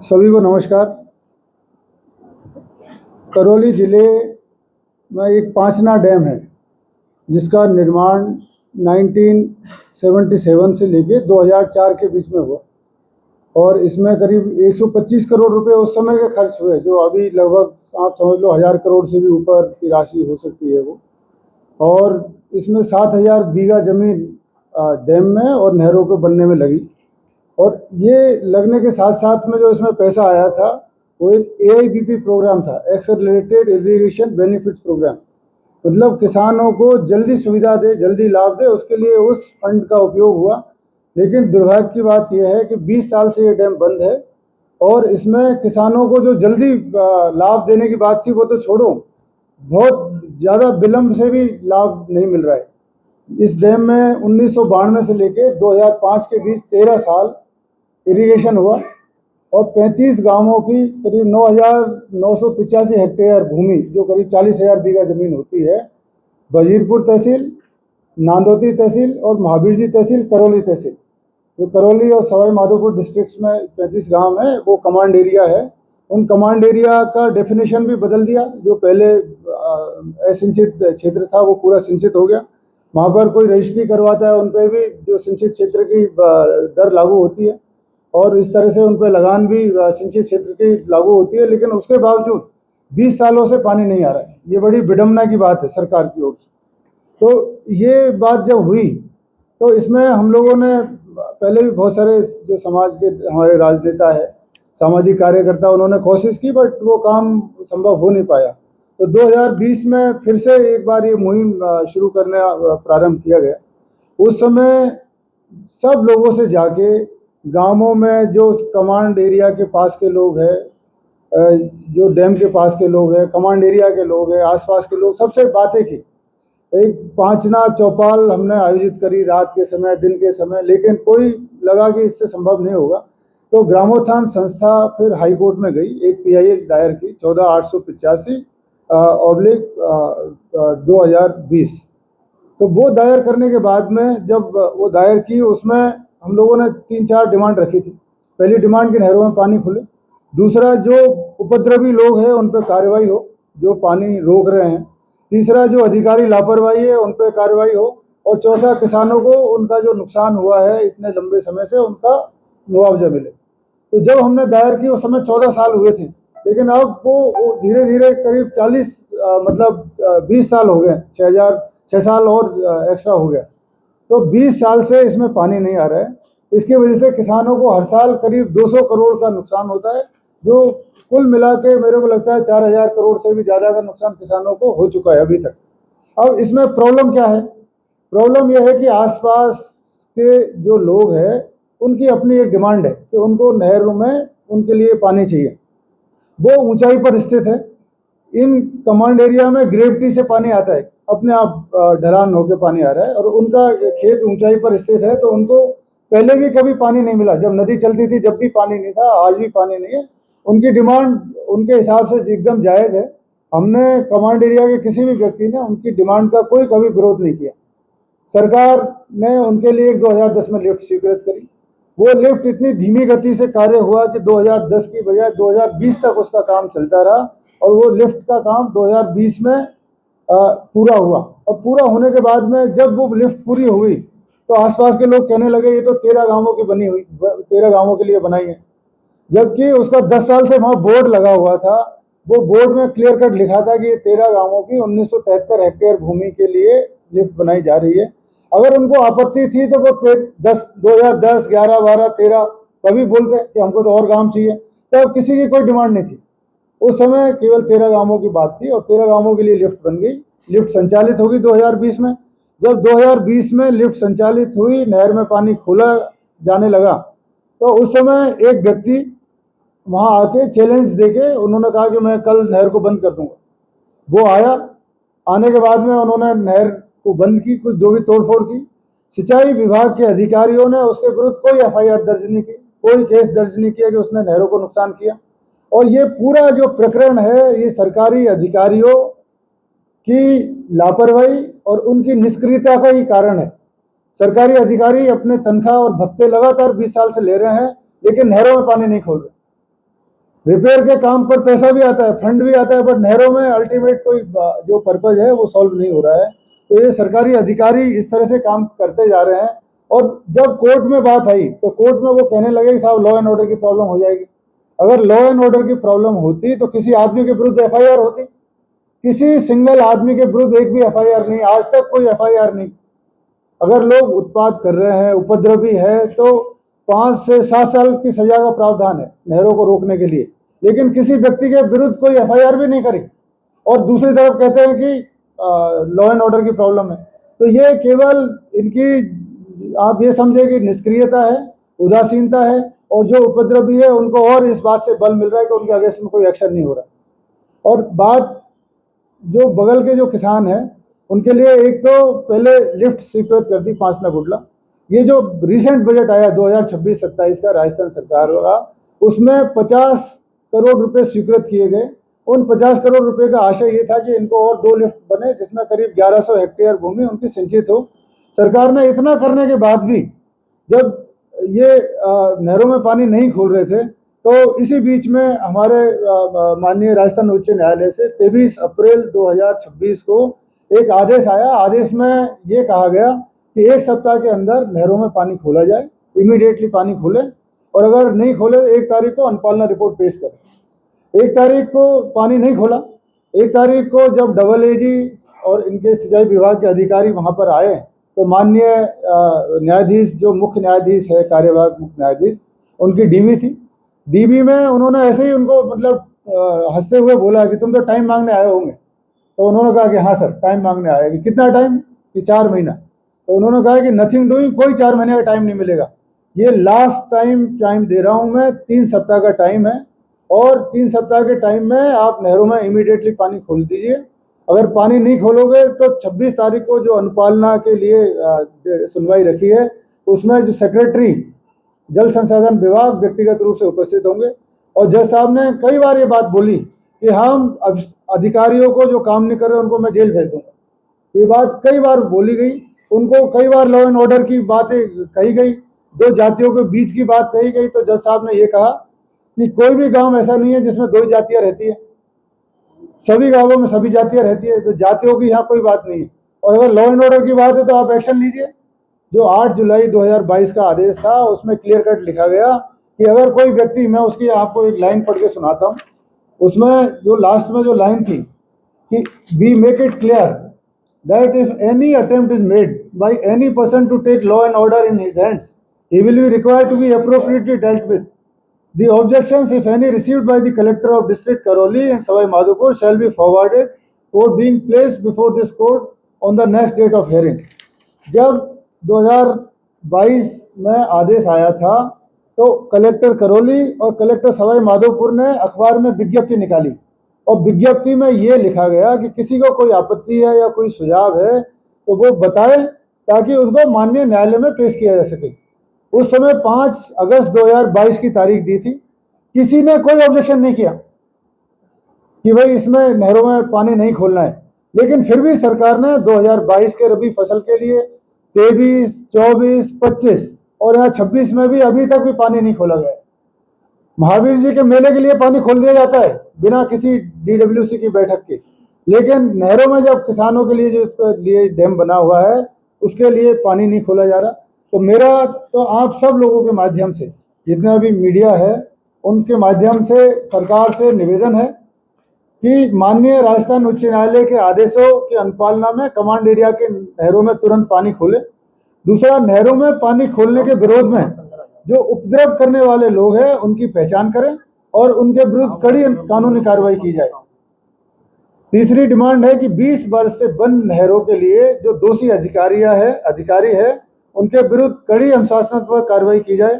सभी को नमस्कार। करौली ज़िले में एक पांचना डैम है जिसका निर्माण 1977 से लेके 2004 के बीच में हुआ और इसमें करीब 125 करोड़ रुपए उस समय के खर्च हुए, जो अभी लगभग आप समझ लो 1000 करोड़ से भी ऊपर की राशि हो सकती है वो। और इसमें 7000 बीघा ज़मीन डैम में और नहरों के बनने में लगी। और ये लगने के साथ साथ में जो इसमें पैसा आया था वो एक AIBP प्रोग्राम था, एक्सेलरेटेड इरिगेशन बेनिफिट्स प्रोग्राम। मतलब किसानों को जल्दी सुविधा दे, जल्दी लाभ दे, उसके लिए उस फंड का उपयोग हुआ। लेकिन दुर्भाग्य की बात यह है कि 20 साल से ये डैम बंद है और इसमें किसानों को जो जल्दी लाभ देने की बात थी वो तो छोड़ो, बहुत ज़्यादा विलम्ब से भी लाभ नहीं मिल रहा है। इस डैम में 1992 से लेके 2005 के बीच 13 साल इरिगेशन हुआ और 35 गांवों की करीब 9985 हेक्टेयर भूमि, जो करीब 40,000 बीघा जमीन होती है, वजीरपुर तहसील, नांदोती तहसील और महावीर जी तहसील, करौली तहसील, जो करौली और सवाई माधोपुर डिस्ट्रिक्ट्स में 35 गांव हैं, वो कमांड एरिया है। उन कमांड एरिया का डेफिनेशन भी बदल दिया। जो पहले असिंचित क्षेत्र था वो पूरा सिंचित हो गया। वहाँ पर कोई रजिस्ट्री करवाता है उन पर भी जो सिंचित क्षेत्र की दर लागू होती है और इस तरह से उन पर लगान भी सिंचित क्षेत्र की लागू होती है। लेकिन उसके बावजूद 20 सालों से पानी नहीं आ रहा है। ये बड़ी विडंबना की बात है सरकार की ओर से। तो ये बात जब हुई तो इसमें हम लोगों ने पहले भी बहुत सारे जो समाज के हमारे राजनेता है, सामाजिक कार्यकर्ता, उन्होंने कोशिश की, बट वो काम संभव हो नहीं पाया। तो 2020 में फिर से एक बार ये मुहिम शुरू करने प्रारंभ किया गया। उस समय सब लोगों से जाके गांवों में जो कमांड एरिया के पास के लोग हैं, जो डैम के पास के लोग हैं, कमांड एरिया के लोग हैं, आसपास के लोग, सबसे बातें की। एक पांचना चौपाल हमने आयोजित करी रात के समय, दिन के समय, लेकिन कोई लगा कि इससे संभव नहीं होगा। तो ग्रामोत्थान संस्था फिर हाई कोर्ट में गई, एक PIL दायर की 14885/2020। तो वो दायर करने के बाद में जब वो दायर की, उसमें हम लोगों ने 3-4 डिमांड रखी थी। पहली डिमांड की नहरों में पानी खुले। दूसरा, जो उपद्रवी लोग हैं उन पर कार्रवाई हो, जो पानी रोक रहे हैं। तीसरा, जो अधिकारी लापरवाही है उन पर कार्रवाई हो। और चौथा, किसानों को उनका जो नुकसान हुआ है इतने लंबे समय से, उनका मुआवजा मिले। तो जब हमने दायर की उस समय 14 साल हुए थे, लेकिन अब वो धीरे धीरे करीब 40 मतलब 20 साल हो गए, 6 साल और एक्स्ट्रा हो गया। तो 20 साल से इसमें पानी नहीं आ रहा है। इसकी वजह से किसानों को हर साल करीब 200 करोड़ का नुकसान होता है, जो कुल मिला के मेरे को लगता है 4000 करोड़ से भी ज़्यादा का नुकसान किसानों को हो चुका है अभी तक। अब इसमें प्रॉब्लम क्या है? प्रॉब्लम यह है कि आसपास के जो लोग हैं उनकी अपनी एक डिमांड है कि उनको नहरों में उनके लिए पानी चाहिए। वो ऊंचाई पर स्थित है। इन कमांड एरिया में ग्रेविटी से पानी आता है, अपने आप ढलान होकर पानी आ रहा है, और उनका खेत ऊंचाई पर स्थित है, तो उनको पहले भी कभी पानी नहीं मिला। जब नदी चलती थी जब भी पानी नहीं था, आज भी पानी नहीं है। उनकी डिमांड उनके हिसाब से एकदम जायज़ है। हमने कमांड एरिया के किसी भी व्यक्ति ने उनकी डिमांड का कोई कभी विरोध नहीं किया। सरकार ने उनके लिए 2010 में लिफ्ट स्वीकृत करी। वो लिफ्ट इतनी धीमी गति से कार्य हुआ कि 2010 की बजाय 2020 तक उसका काम चलता रहा, और वो लिफ्ट का काम 2020 में पूरा हुआ। और पूरा होने के बाद में जब वो लिफ्ट पूरी हुई तो आसपास के लोग कहने लगे ये तो 13 गांवों की बनी हुई, 13 गांवों के लिए बनाई है। जबकि उसका 10 साल से वहाँ बोर्ड लगा हुआ था। वो बोर्ड में क्लियर कट लिखा था कि ये 13 गांवों की 1973 हेक्टेयर भूमि के लिए लिफ्ट बनाई जा रही है। अगर उनको आपत्ति थी तो वो 2010, 11, 12, 13 कभी बोलते कि हमको तो और गांव चाहिए। तो अब किसी की कोई डिमांड नहीं थी। उस समय केवल 13 गांवों की बात थी और 13 गांवों के लिए लिफ्ट बन गई। लिफ्ट संचालित होगी 2020 में। जब 2020 में लिफ्ट संचालित हुई, नहर में पानी खोला जाने लगा, तो उस समय एक व्यक्ति वहां आके चैलेंज देके उन्होंने कहा कि मैं कल नहर को बंद कर दूंगा। वो आया, आने के बाद में उन्होंने नहर को बंद की, कुछ जो भी तोड़फोड़ की। सिंचाई विभाग के अधिकारियों ने उसके विरुद्ध कोई FIR दर्ज नहीं की, कोई केस दर्ज नहीं किया कि उसने नहरों को नुकसान किया। और ये पूरा जो प्रकरण है ये सरकारी अधिकारियों की लापरवाही और उनकी निष्क्रियता का ही कारण है। सरकारी अधिकारी अपने तनख्वाह और भत्ते लगातार 20 साल से ले रहे हैं, लेकिन नहरों में पानी नहीं खोल रहे। रिपेयर के काम पर पैसा भी आता है, फंड भी आता है, बट नहरों में अल्टीमेट कोई जो पर्पज है वो सॉल्व नहीं हो रहा है। तो ये सरकारी अधिकारी इस तरह से काम करते जा रहे हैं। और जब कोर्ट में बात आई तो कोर्ट में वो कहने लगे कि साहब लॉ एंड ऑर्डर की प्रॉब्लम हो जाएगी। अगर लॉ एंड ऑर्डर की प्रॉब्लम होती तो किसी आदमी के विरुद्ध एफआईआर होती। किसी सिंगल आदमी के विरुद्ध एक भी एफआईआर नहीं, आज तक कोई एफआईआर नहीं। अगर लोग उत्पात कर रहे हैं, उपद्रवी है, तो 5 से 7 साल की सजा का प्रावधान है नहरों को रोकने के लिए, लेकिन किसी व्यक्ति के विरुद्ध कोई एफआईआर भी नहीं करी। और दूसरी तरफ कहते हैं कि लॉ एंड ऑर्डर की प्रॉब्लम है। तो ये केवल इनकी आप ये समझे कि निष्क्रियता है, उदासीनता है, और जो उपद्रवी है उनको और इस बात से बल मिल रहा है कि उनके अगेंस्ट में कोई एक्शन नहीं हो रहा। और बात जो बगल के जो किसान हैं उनके लिए एक तो पहले लिफ्ट स्वीकृत कर दी 5 गुटला। ये जो रिसेंट बजट आया 2026-27 का राजस्थान सरकार का, उसमें 50 करोड़ रुपए स्वीकृत किए गए। उन 50 करोड़ रुपए का आशय ये था कि इनको और 2 लिफ्ट बने जिसमें करीब 1100 हेक्टेयर भूमि उनकी सिंचित हो। सरकार ने इतना करने के बाद भी जब ये नहरों में पानी नहीं खोल रहे थे, तो इसी बीच में हमारे माननीय राजस्थान उच्च न्यायालय से 23 अप्रैल 2026 को एक आदेश आया। आदेश में ये कहा गया कि 1 सप्ताह के अंदर नहरों में पानी खोला जाए, इमीडिएटली पानी खोले, और अगर नहीं खोले तो 1 तारीख को अनुपालना रिपोर्ट पेश करें। 1 तारीख को पानी नहीं खोला। 1 तारीख को जब डबल एजी और इनके सिंचाई विभाग के अधिकारी वहां पर आए तो माननीय न्यायाधीश, जो मुख्य न्यायाधीश है, कार्यवाहक मुख्य न्यायाधीश, उनकी डीवी थी। डीबी में उन्होंने ऐसे ही उनको मतलब हंसते हुए बोला कि तुम तो टाइम मांगने आए होंगे। तो उन्होंने कहा कि हाँ सर, टाइम मांगने आए। कि कितना टाइम? कि 4 महीना। तो उन्होंने कहा कि नथिंग डूइंग, कोई 4 महीने का टाइम नहीं मिलेगा। ये लास्ट टाइम दे रहा हूं मैं, 3 सप्ताह का टाइम है, और 3 सप्ताह के टाइम में आप नहरों में इमीडिएटली पानी खोल दीजिए। अगर पानी नहीं खोलोगे तो 26 तारीख को जो अनुपालना के लिए सुनवाई रखी है, उसमें जो सेक्रेटरी जल संसाधन विभाग व्यक्तिगत रूप से उपस्थित होंगे। और जज साहब ने कई बार ये बात बोली कि हम अधिकारियों को जो काम नहीं कर रहे उनको मैं जेल भेज दूंगा। ये बात कई बार बोली गई। उनको कई बार लॉ एंड ऑर्डर की बातें कही गई, 2 जातियों के बीच की बात कही गई। तो जज साहब ने ये कहा कि कोई भी गांव ऐसा नहीं है जिसमें 2 जातियां रहती है, सभी गांवों में सभी जातियां रहती है। तो जातियों की यहाँ कोई बात नहीं है। और अगर लॉ एंड ऑर्डर की बात है तो आप एक्शन लीजिए। जो 8 जुलाई 2022 का आदेश था उसमें क्लियर कट लिखा गया कि अगर कोई व्यक्ति, मैं उसकी आपको एक लाइन पढ़ के सुनाता हूँ। उसमें जो लास्ट में जो लाइन थी कि we make it clear that if any attempt is made by any person to take law and order in his hands, he will be required to be appropriately dealt with. The objections, if any, received by the collector of district Karoli and Savai Madhopur shall be forwarded for being placed before this court on the next date of hearing. जब 2022 में आदेश आया था तो collector Karauli और collector Sawai Madhopur ने अखबार में विज्ञप्ति निकाली, और विज्ञप्ति में ये लिखा गया कि किसी को कोई आपत्ति है या कोई सुझाव है तो वो बताए ताकि उनको माननीय न्यायालय में पेश किया जा सके। उस समय 5 अगस्त 2022 की तारीख दी थी। किसी ने कोई ऑब्जेक्शन नहीं किया कि भाई इसमें नहरों में पानी नहीं खोलना है। लेकिन फिर भी सरकार ने 2022 के रबी फसल के लिए 23, 24, 25 और यहाँ 26 में भी अभी तक भी पानी नहीं खोला गया है। महावीर जी के मेले के लिए पानी खोल दिया जाता है बिना किसी डीडब्ल्यूसी की बैठक के, लेकिन नहरों में जब किसानों के लिए जो इसके लिए डैम बना हुआ है उसके लिए पानी नहीं खोला जा रहा। तो मेरा तो आप सब लोगों के माध्यम से, जितना भी मीडिया है उनके माध्यम से सरकार से निवेदन है कि माननीय राजस्थान उच्च न्यायालय के आदेशों की अनुपालना में कमांड एरिया के नहरों में तुरंत पानी खोले। दूसरा, नहरों में पानी खोलने के विरोध में जो उपद्रव करने वाले लोग हैं उनकी पहचान करें और उनके विरुद्ध कड़ी कानूनी कार्रवाई की जाए। तीसरी डिमांड है कि 20 वर्ष से बंद नहरों के लिए जो दोषी अधिकारी है उनके विरुद्ध कड़ी अनुशासनात्मक कार्रवाई की जाए,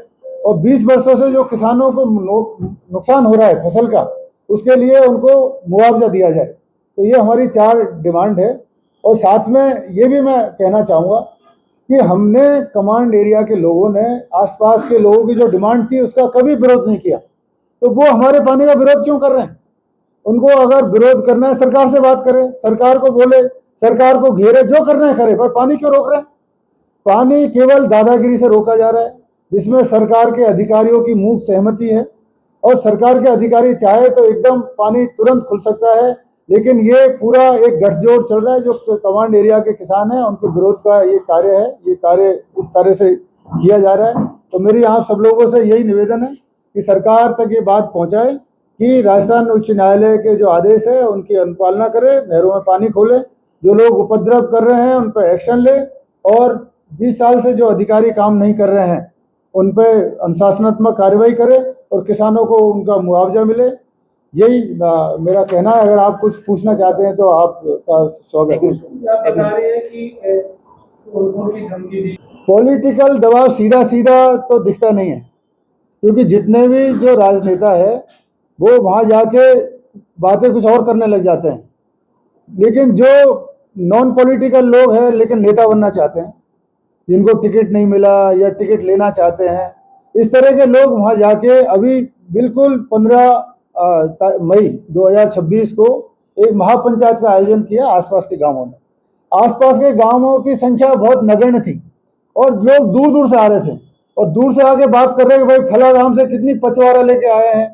और 20 वर्षों से जो किसानों को नुकसान हो रहा है फसल का, उसके लिए उनको मुआवजा दिया जाए। तो ये हमारी 4 डिमांड है। और साथ में ये भी मैं कहना चाहूँगा कि हमने कमांड एरिया के लोगों ने आसपास के लोगों की जो डिमांड थी उसका कभी विरोध नहीं किया। तो वो हमारे पानी का विरोध क्यों कर रहे हैं? उनको अगर विरोध करना है सरकार से बात करें, सरकार को बोले, सरकार को घेरे, जो करना है करे, पर पानी क्यों रोक रहे हैं? पानी केवल दादागिरी से रोका जा रहा है जिसमें सरकार के अधिकारियों की मूक सहमति है। और सरकार के अधिकारी चाहे तो एकदम पानी तुरंत खुल सकता है, लेकिन ये पूरा एक गठजोड़ चल रहा है। जो कमांड एरिया के किसान हैं उनके विरोध का ये कार्य है, ये कार्य इस तरह से किया जा रहा है। तो मेरी आप सब लोगों से यही निवेदन है कि सरकार तक ये बात पहुंचाए कि राजस्थान उच्च न्यायालय के जो आदेश है उनकी अनुपालना करे, नहरों में पानी खोले, जो लोग उपद्रव कर रहे हैं उन पर एक्शन ले, और 20 साल से जो अधिकारी काम नहीं कर रहे हैं उन पर अनुशासनात्मक कार्रवाई करे और किसानों को उनका मुआवजा मिले। यही मेरा कहना है। अगर आप कुछ पूछना चाहते हैं तो आपका स्वागत है। पॉलिटिकल दबाव सीधा सीधा तो दिखता नहीं है, क्योंकि जितने भी जो राजनेता है वो वहाँ जाके बातें कुछ और करने लग जाते हैं, लेकिन जो नॉन पॉलिटिकल लोग हैं लेकिन नेता बनना चाहते हैं, जिनको टिकट नहीं मिला या टिकट लेना चाहते हैं, इस तरह के लोग वहाँ जाके अभी बिल्कुल 15 मई 2026 को एक महापंचायत का आयोजन किया आसपास के गांवों में। आसपास के गांवों की संख्या बहुत नगण्य थी और लोग दूर दूर से आ रहे थे और दूर से आके बात कर रहे हैं कि भाई फला गांव से कितनी पचवारा लेके आए हैं।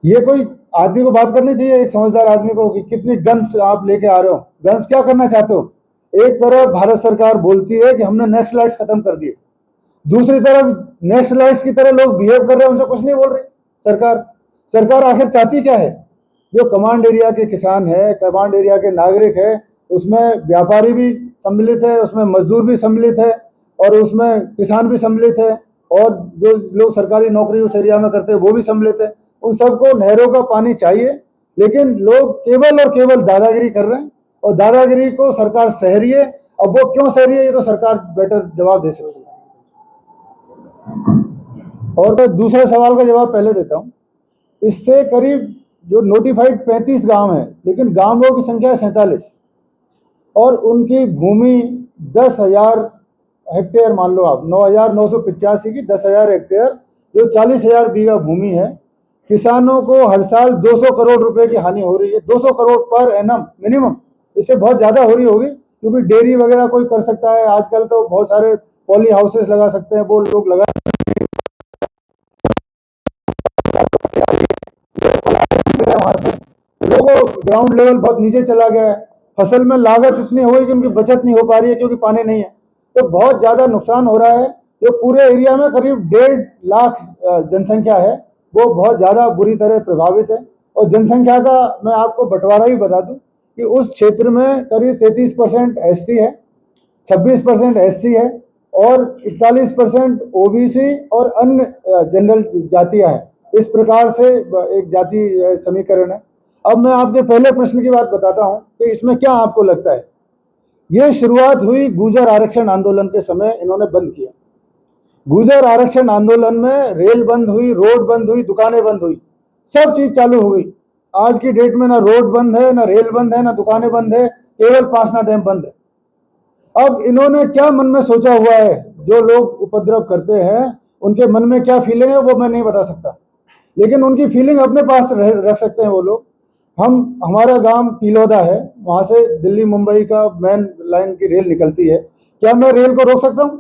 ये कोई आदमी को बात करनी चाहिए, एक समझदार आदमी को, कि कितनी गन्स आप लेके आ रहे हो, गन्स क्या करना चाहते हो। एक तरफ भारत सरकार बोलती है कि हमने नक्सलाइट्स खत्म कर दिए, दूसरी तरफ नक्सलाइट्स की तरह लोग बिहेव कर रहे हैं, उनसे कुछ नहीं बोल रही सरकार आखिर चाहती क्या है। जो कमांड एरिया के किसान है, कमांड एरिया के नागरिक है, उसमें व्यापारी भी सम्मिलित है, उसमें मजदूर भी सम्मिलित है और उसमें किसान भी सम्मिलित है, और जो लोग सरकारी नौकरी उस एरिया में करते हैं वो भी सम्मिलित है। उन सबको नहरों का पानी चाहिए, लेकिन लोग केवल और केवल दादागिरी कर रहे हैं और दादागिरी को सरकार सह रही है। अब वो क्यों सह रही है ये तो सरकार बेटर जवाब दे सकती है। और मैं दूसरे सवाल का जवाब पहले देता हूँ। इससे करीब जो नोटिफाइड 35 गांव हैं, लेकिन गांवों की संख्या है 47 और उनकी भूमि 10,000 हेक्टेयर, मान लो आप 9,985 की 10,000 हेक्टेयर, जो 40,000 बीघा भूमि है। किसानों को हर साल 200 करोड़ रुपए की हानि हो रही है, 200 करोड़ पर एनम मिनिमम। इससे बहुत ज़्यादा हो रही होगी, क्योंकि डेयरी वगैरह कोई कर सकता है आजकल, तो बहुत सारे पॉली हाउसेस लगा सकते हैं, वो लोग लगा वहाँ से लोगों ग्राउंड लेवल बहुत नीचे चला गया है। फसल में लागत इतनी हो गई कि उनकी बचत नहीं हो पा रही है, क्योंकि पानी नहीं है, तो बहुत ज़्यादा नुकसान हो रहा है। जो पूरे एरिया में करीब 1.5 लाख जनसंख्या है, वो बहुत ज़्यादा बुरी तरह प्रभावित है। और जनसंख्या का मैं आपको बंटवारा भी बता दूं कि उस क्षेत्र में करीब 33% ST है, 26% SC है और 41% OBC और अन्य जनरल जातियां हैं। इस प्रकार से एक जाति समीकरण है। अब मैं आपके पहले प्रश्न की बात बताता हूं कि इसमें क्या आपको लगता है। ये शुरुआत हुई गुर्जर आरक्षण आंदोलन के समय, इन्होंने बंद किया। गुर्जर आरक्षण आंदोलन में रेल बंद हुई, रोड बंद हुई, दुकानें बंद हुई, सब चीज चालू हो गई। आज की डेट में ना रोड बंद है, ना रेल बंद है, ना दुकानें बंद है, केवल पासना डैम बंद है। अब इन्होंने क्या मन में सोचा हुआ है, जो लोग उपद्रव करते हैं उनके मन में क्या फीलिंग है वो मैं नहीं बता सकता, लेकिन उनकी फीलिंग अपने पास रख सकते हैं वो लोग। हमारा गांव पिलौदा है, वहां से दिल्ली मुंबई का मेन लाइन की रेल निकलती है। क्या मैं रेल को रोक सकता हूं?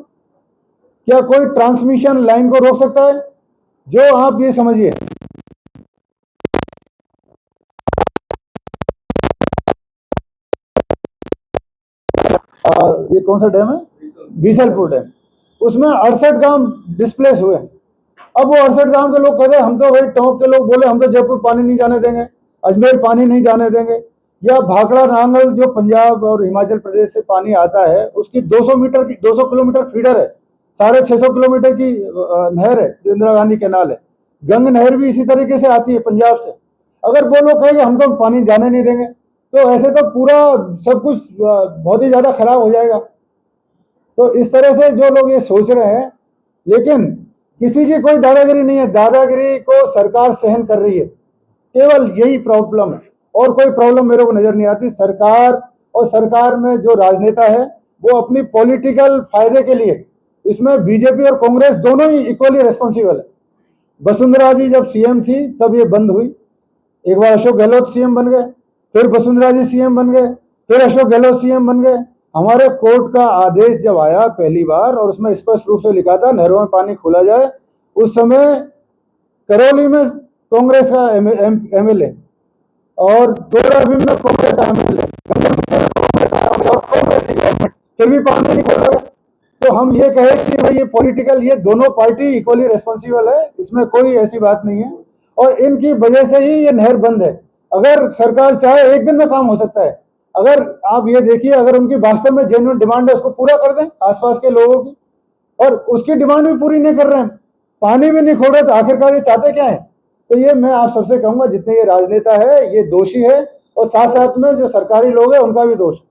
क्या कोई ट्रांसमिशन लाइन को रोक सकता है? जो आप ये समझिए, ये कौन सा डैम है? बीसलपुर डैम। उसमें 68 गांव डिस्प्लेस हुए। अब वो 68 गांव के लोग कहते हैं हम तो भाई टोंक के लोग बोले हम तो जयपुर पानी नहीं जाने देंगे, अजमेर पानी नहीं जाने देंगे, या भाखड़ा नांगल जो पंजाब और हिमाचल प्रदेश से पानी आता है उसकी 200 किलोमीटर फीडर है, 650 किलोमीटर की नहर है जो इंदिरा गांधी कैनाल है। गंग नहर भी इसी तरीके से आती है पंजाब से। अगर वो लोग कहेंगे हम तो पानी जाने नहीं देंगे, तो ऐसे तो पूरा सब कुछ बहुत ही ज्यादा खराब हो जाएगा। तो इस तरह से जो लोग ये सोच रहे हैं, लेकिन किसी की कोई दादागिरी नहीं है, दादागिरी को सरकार सहन कर रही है, केवल यही प्रॉब्लम है और कोई प्रॉब्लम मेरे को नजर नहीं आती। सरकार और सरकार में जो राजनेता है वो अपनी पॉलिटिकल फायदे के लिए, इसमें बीजेपी और कांग्रेस दोनों ही इक्वली रिस्पॉन्सिबल है। वसुंधरा जी जब सीएम थी तब ये बंद हुई, एक बार अशोक गहलोत सीएम बन गए, फिर वसुंधरा जी सीएम बन गए, फिर अशोक गहलोत सीएम बन गए। हमारे कोर्ट का आदेश जब आया पहली बार और उसमें स्पष्ट रूप से लिखा था नहरों में पानी खोला जाए, उस समय करौली में कांग्रेस का एमएलए और डोराभीम में कांग्रेस का एमएलए, और कांग्रेस की गवर्नमेंट, फिर भी पानी नहीं खोल रहा। तो हम ये कहे कि भाई ये पॉलिटिकल, ये दोनों पार्टी इक्वली रिस्पॉन्सिबल है, इसमें कोई ऐसी बात नहीं है, और इनकी वजह से ही ये नहर बंद है। अगर सरकार चाहे एक दिन में काम हो सकता है। अगर आप ये देखिए, अगर उनकी वास्तव में जेन्युइन डिमांड है उसको पूरा कर दें आसपास के लोगों की, और उसकी डिमांड भी पूरी नहीं कर रहे हैं, पानी भी नहीं खोल रहे, तो आखिरकार ये चाहते क्या है? तो ये मैं आप सबसे कहूंगा, जितने ये राजनेता है ये दोषी है, और साथ साथ में जो सरकारी लोग हैं उनका भी दोष है।